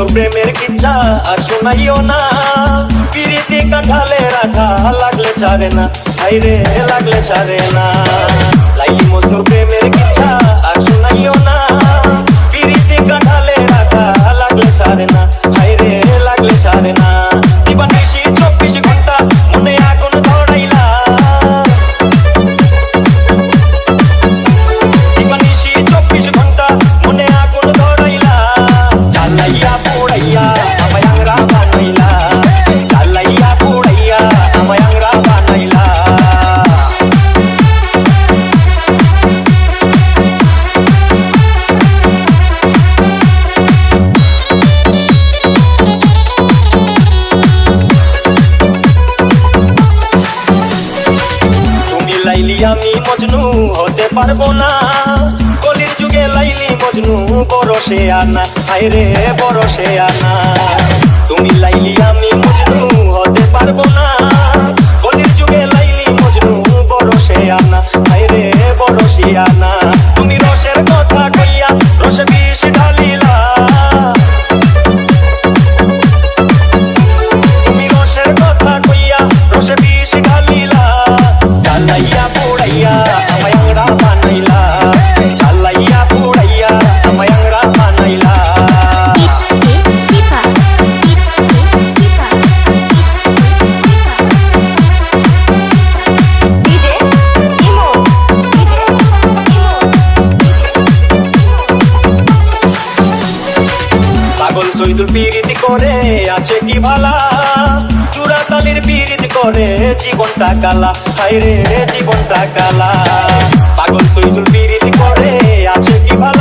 মজনু প্রেমের কিচ্ছা আর শোনাইও না। পিরিতি কাঁঠালের আঠা লাগলে ছাড়ে না, হাইরে লাগলে ছাড়ে না। লাইলি মজনু প্রেমের কিচ্ছা আর শোনাইও না। পিরিতি কাঁঠালের আঠা লাগলে ছাড়ে না, হাইরে লাগলে ছাড়ে না। দিবানিশি 24 ঘন্টা মনে আগুন ধরাইলা। দিবানিশি 24 ঘন্টা মনে আগুন ধরাইলা। জ্বালাইয়া পোড়াইয়া আমায় আংরা বানাইলা। জ্বালাইয়া পোড়াইয়া আমায় আংরা বানাইলা। তুমি লাইলি আমি মজনু হতে পারবো না। কলির যুগে লাইলি মজনু বড় সে আনা, হায়রে বড় সে আনা। তুমি লাইলি আমি মজনু হতে পারবো না। কলির যুগে লাইলি মজনু বড় সে আনা, হায়রে বড় সে আনা। তুমি রসের কথা কইয়া রসে বিষ ঢালিলা। তুমি রসের কথা কইয়া রসে বিষ ঢালিলা। জ্বালাইয়া পোড়াইয়া আমায় আংরা বানাইলা। জ্বালাইয়া পোড়াইয়া আমায় আংরা বানাইলা। পাগল সৈদুল পিরিতি করে আছে কি ভালা। চূড়া তালির পিরিতি করে জীবনটা কালা, হায়রে জীবনটা কালা। পাগল সৈদুল পিরিতি করে আছে কি ভালা।